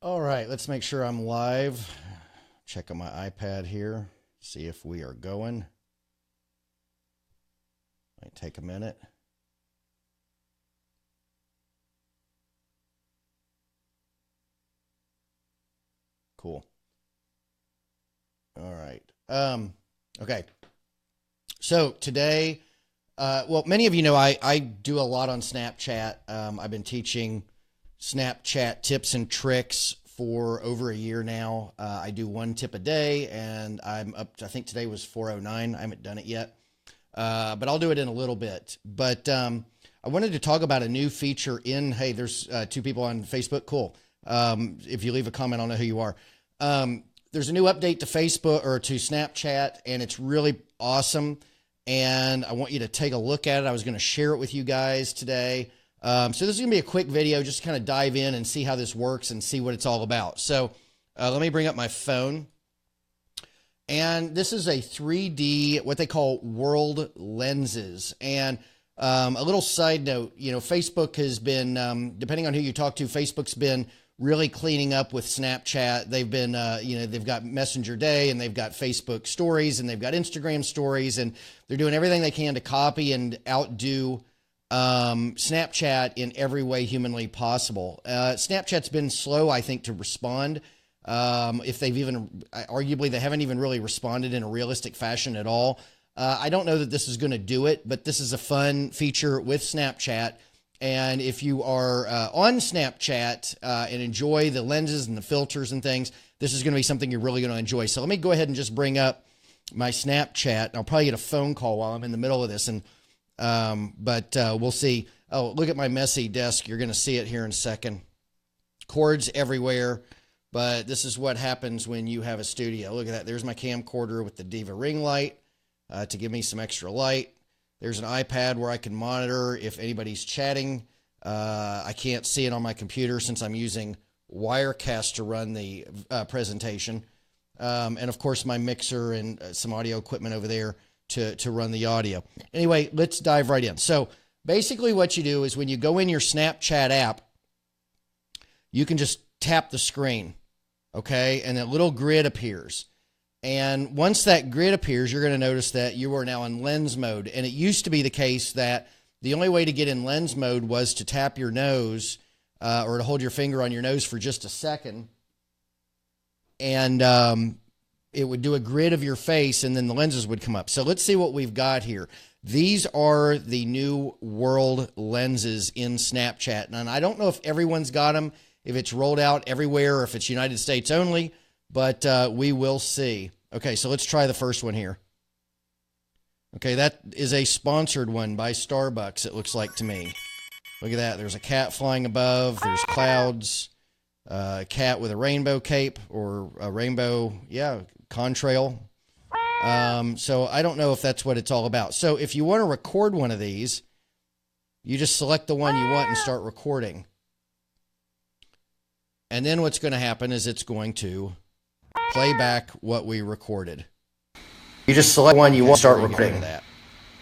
All right, let's make sure I'm live. Check on my iPad here, see if we are going. Might take a minute. Cool. All right. Okay. So today, well, many of you know I do a lot on Snapchat. I've been teaching Snapchat tips and tricks for over a year now. I do one tip a day, and I'm up to, I think today was 409. I haven't done it yet, but I'll do it in a little bit. But I wanted to talk about a new feature in, hey, there's 2 people on Facebook. Cool. If you leave a comment, I'll know who you are. There's a new update to Facebook or to Snapchat, and it's really awesome. And I want you to take a look at it. I was going to share it with you guys today. So this is going to be a quick video, just to kind of dive in and see how this works and see what it's all about. So let me bring up my phone. And this is a 3D, what they call world lenses. And a little side note, you know, Facebook has been, depending on who you talk to, Facebook's been really cleaning up with Snapchat. They've been, you know, they've got Messenger Day, and they've got Facebook stories, and they've got Instagram stories, and they're doing everything they can to copy and outdo Snapchat in every way humanly possible. Snapchat's been slow, I think, to respond. If they've even, arguably, they haven't even really responded in a realistic fashion at all. I don't know that this is going to do it, but this is a fun feature with Snapchat. And if you are on Snapchat and enjoy the lenses and the filters and things, this is going to be something you're really going to enjoy. So let me go ahead and just bring up my Snapchat. I'll probably get a phone call while I'm in the middle of this, and but we'll see. Oh, look at my messy desk. You're going to see it here in a second. Cords everywhere, but this is what happens when you have a studio. Look at that. There's my camcorder with the Diva ring light to give me some extra light. There's an iPad where I can monitor if anybody's chatting. I can't see it on my computer since I'm using Wirecast to run the presentation. And of course, my mixer and some audio equipment over there to run the audio. Anyway, let's dive right in. So basically what you do is when you go in your Snapchat app, you can just tap the screen, okay? And that little grid appears. And once that grid appears, you're going to notice that you are now in lens mode. And it used to be the case that the only way to get in lens mode was to tap your nose or to hold your finger on your nose for just a second. And it would do a grid of your face, and then the lenses would come up. So let's see what we've got here. These are the new world lenses in Snapchat. And I don't know if everyone's got them, if it's rolled out everywhere, or if it's United States only, but we will see. Okay, so let's try the first one here. Okay, that is a sponsored one by Starbucks, it looks like to me. Look at that. There's a cat flying above. There's clouds. A cat with a rainbow cape or a rainbow, contrail. So I don't know if that's what it's all about. So if you want to record one of these, you just select the one you want and start recording. And then what's going to happen is it's going to play back what we recorded. You just select one you want to start recording that.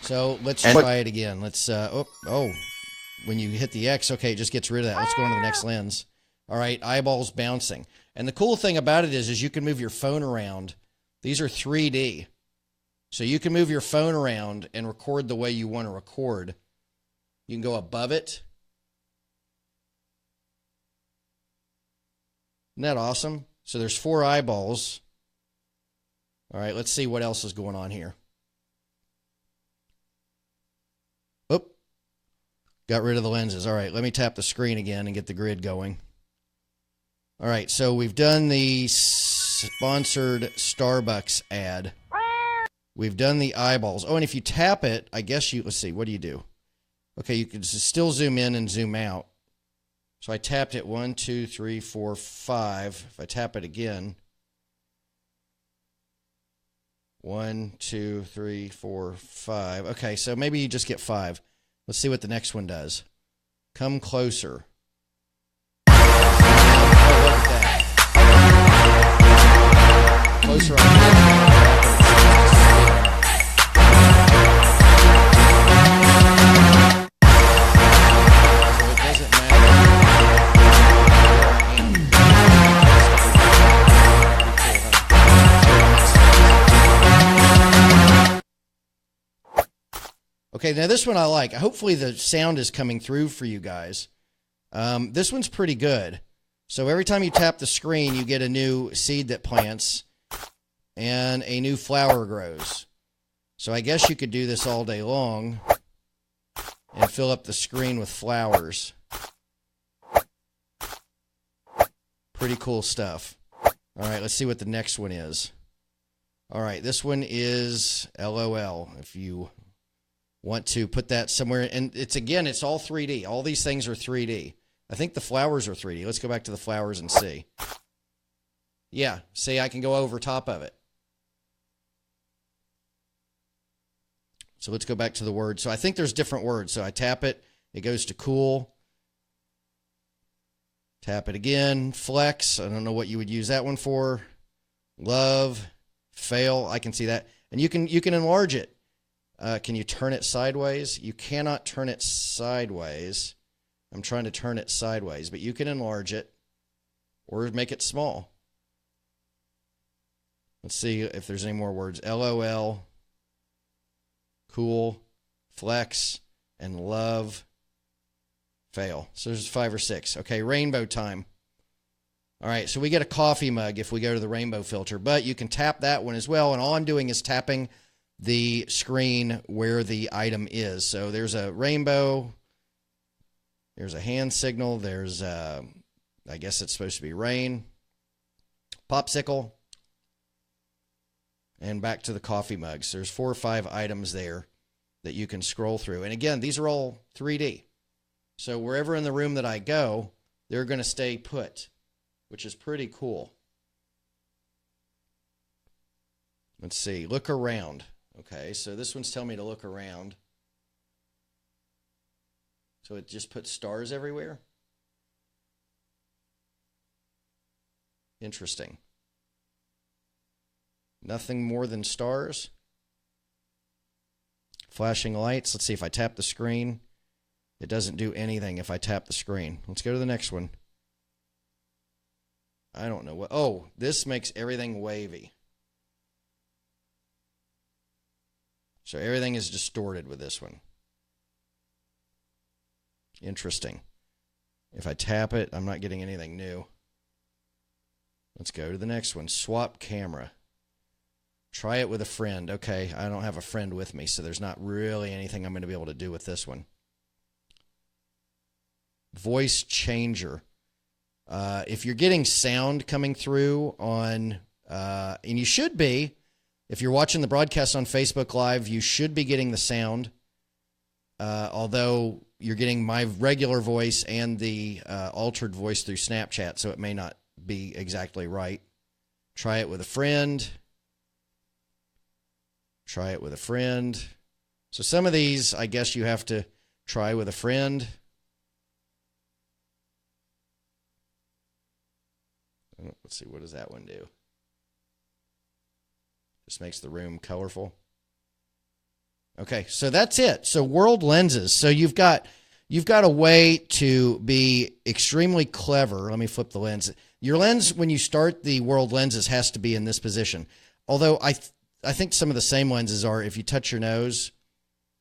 So let's try it again. Let's, when you hit the X, okay, it just gets rid of that. Let's go on to the next lens. All right, eyeballs bouncing. And the cool thing about it is you can move your phone around. These are 3D. So you can move your phone around and record the way you want to record. You can go above it. Isn't that awesome? So there's 4 eyeballs. All right, let's see what else is going on here. Oop. Got rid of the lenses. All right, let me tap the screen again and get the grid going. All right, so we've done the sponsored Starbucks ad. We've done the eyeballs. Oh, and if you tap it, I guess let's see, what do you do? Okay, you can still zoom in and zoom out. So I tapped it 1, 2, 3, 4, 5. If I tap it again, 1, 2, 3, 4, 5. Okay, so maybe you just get 5. Let's see what the next one does. Come closer. Oh, look at that. Closer on. So it doesn't matter. Okay, now this one I like. Hopefully the sound is coming through for you guys. This one's pretty good. So every time you tap the screen, you get a new seed that plants and a new flower grows. So I guess you could do this all day long and fill up the screen with flowers. Pretty cool stuff. All right, let's see what the next one is. All right, this one is LOL. If you want to put that somewhere, and it's all 3D. All these things are 3D. I think the flowers are 3D. Let's go back to the flowers and see. Yeah, see, I can go over top of it. So let's go back to the word. So I think there's different words. So I tap it. It goes to cool. Tap it again. Flex. I don't know what you would use that one for. Love. Fail. I can see that. And you can enlarge it. Can you turn it sideways? You cannot turn it sideways. I'm trying to turn it sideways, but you can enlarge it or make it small. Let's see if there's any more words. LOL, cool, flex, and love, fail. So there's 5 or 6. Okay, rainbow time. All right, so we get a coffee mug if we go to the rainbow filter, but you can tap that one as well, and all I'm doing is tapping the screen where the item is. So there's a rainbow, there's a hand signal, there's, I guess it's supposed to be rain, popsicle, and back to the coffee mugs. There's 4 or 5 items there that you can scroll through. And again, these are all 3D. So wherever in the room that I go, they're going to stay put, which is pretty cool. Let's see, look around. Okay, so this one's telling me to look around. So it just puts stars everywhere? Interesting. Nothing more than stars. Flashing lights. Let's see if I tap the screen. It doesn't do anything if I tap the screen. Let's go to the next one. I don't know what. Oh, this makes everything wavy. So everything is distorted with this one. Interesting. If I tap it, I'm not getting anything new. Let's go to the next one. Swap camera. Try it with a friend. Okay, I don't have a friend with me, so there's not really anything I'm going to be able to do with this one. Voice changer. If you're getting sound coming through on, and you should be, if you're watching the broadcast on Facebook Live, you should be getting the sound. Although you're getting my regular voice and the altered voice through Snapchat, so it may not be exactly right. Try it with a friend. Try it with a friend. So some of these, I guess you have to try with a friend. Let's see, what does that one do? Just makes the room colorful. Okay, so that's it. So world lenses. So you've got a way to be extremely clever. Let me flip the lens. Your lens, when you start the world lenses, has to be in this position. Although I think some of the same lenses are if you touch your nose.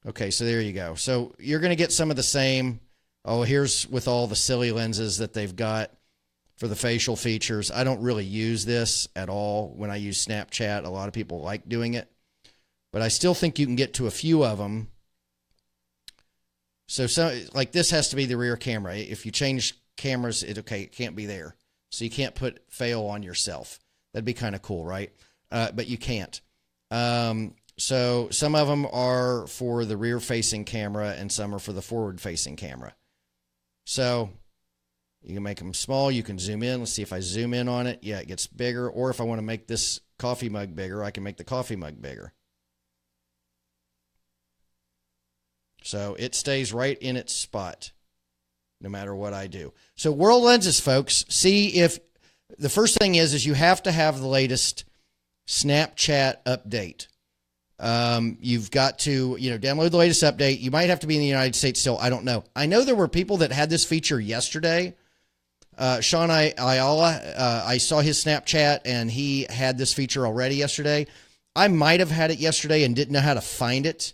Okay, so there you go. So you're going to get some of the same. Oh, here's with all the silly lenses that they've got for the facial features. I don't really use this at all when I use Snapchat. A lot of people like doing it. But I still think you can get to a few of them. So like this has to be the rear camera. If you change cameras, it can't be there. So you can't put fail on yourself. That'd be kind of cool, right? But you can't. So some of them are for the rear-facing camera and some are for the forward-facing camera. So you can make them small. You can zoom in. Let's see if I zoom in on it. Yeah, it gets bigger. Or if I want to make this coffee mug bigger, I can make the coffee mug bigger. So it stays right in its spot no matter what I do. So world lenses, folks, see if the first thing is you have to have the latest Snapchat update. You've got to, download the latest update. You might have to be in the United States still. I don't know. I know there were people that had this feature yesterday. Sean Ayala, I saw his Snapchat and he had this feature already yesterday. I might have had it yesterday and didn't know how to find it.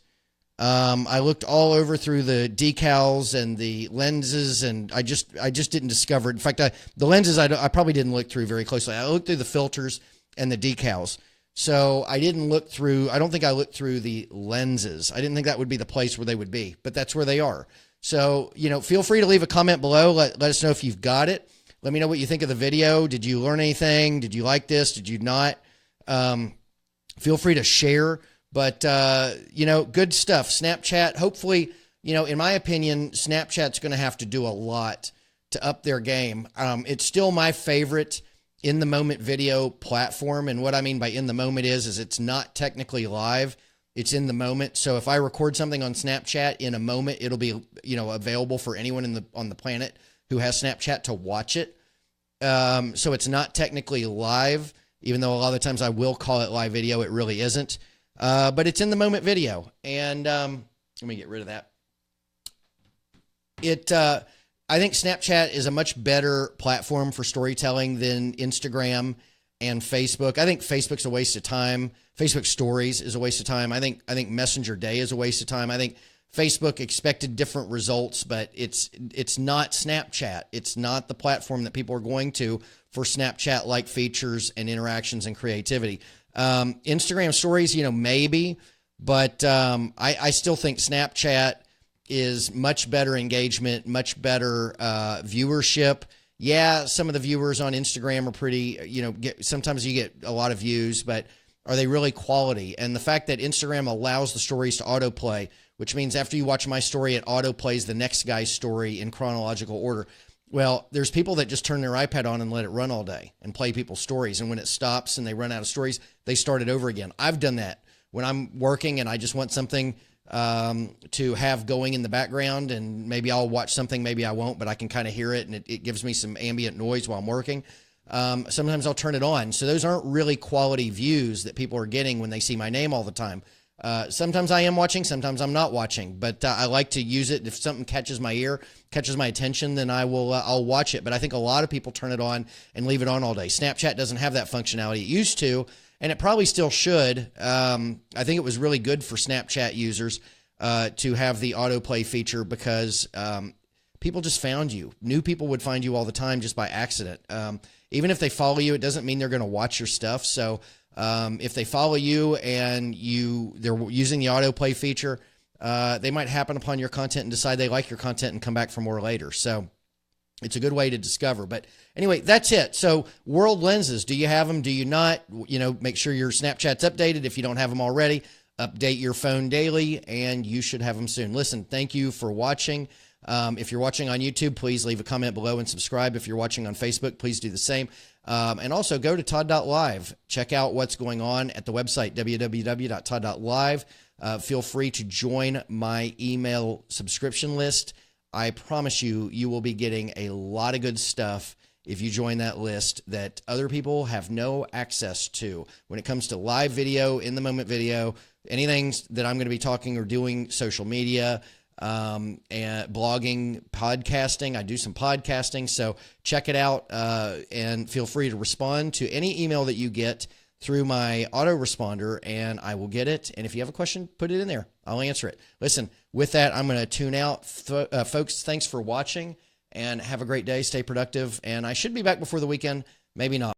I looked all over through the decals and the lenses, and I just didn't discover it. In fact, the lenses I probably didn't look through very closely. I looked through the filters and the decals. So I didn't look through, I don't think I looked through the lenses. I didn't think that would be the place where they would be, but that's where they are. So, feel free to leave a comment below. Let us know if you've got it. Let me know what you think of the video. Did you learn anything? Did you like this? Did you not? Feel free to share, but, good stuff. Snapchat, hopefully, in my opinion, Snapchat's going to have to do a lot to up their game. It's still my favorite in the moment video platform. And what I mean by in the moment is it's not technically live. It's in the moment. So if I record something on Snapchat in a moment, it'll be, available for anyone on the planet who has Snapchat to watch it. So it's not technically live, even though a lot of the times I will call it live video. It really isn't. But it's in the moment video. And let me get rid of that. I think Snapchat is a much better platform for storytelling than Instagram and Facebook. I think Facebook's a waste of time. Facebook Stories is a waste of time. I think Messenger Day is a waste of time. I think Facebook expected different results, but it's not Snapchat. It's not the platform that people are going to for Snapchat-like features and interactions and creativity. Instagram Stories, maybe, but I still think Snapchat is much better engagement, much better viewership. Yeah, some of the viewers on Instagram are pretty, sometimes you get a lot of views, but are they really quality? And the fact that Instagram allows the stories to autoplay, which means after you watch my story, it autoplays the next guy's story in chronological order. Well, there's people that just turn their iPad on and let it run all day and play people's stories. And when it stops and they run out of stories, they start it over again. I've done that when I'm working and I just want something to have going in the background, and maybe I'll watch something, maybe I won't, but I can kind of hear it, and it gives me some ambient noise while I'm working. Sometimes I'll turn it on. So those aren't really quality views that people are getting when they see my name all the time. Sometimes I am watching, sometimes I'm not watching, but I like to use it. If something catches my ear, catches my attention, then I'll watch it. But I think a lot of people turn it on and leave it on all day. Snapchat doesn't have that functionality. It used to, and it probably still should. I think it was really good for Snapchat users to have the autoplay feature because people just found you. New people would find you all the time just by accident. Even if they follow you, it doesn't mean they're going to watch your stuff. So if they follow you and they're using the autoplay feature, they might happen upon your content and decide they like your content and come back for more later. So it's a good way to discover. But anyway, that's it. So world lenses, do you have them? Do you not? Make sure your Snapchat's updated. If you don't have them already, update your phone daily, and you should have them soon. Listen, thank you for watching. If you're watching on YouTube, please leave a comment below and subscribe. If you're watching on Facebook, please do the same. And also go to Todd.LIVE. Check out what's going on at the website, www.Todd.LIVE. Feel free to join my email subscription list. I promise you, you will be getting a lot of good stuff if you join that list that other people have no access to. When it comes to live video, in-the-moment video, anything that I'm going to be talking or doing, social media, and blogging, podcasting. I do some podcasting, so check it out and feel free to respond to any email that you get through my autoresponder, and I will get it. And if you have a question, put it in there. I'll answer it. Listen, with that, I'm going to tune out. Folks, thanks for watching, and have a great day. Stay productive, and I should be back before the weekend. Maybe not.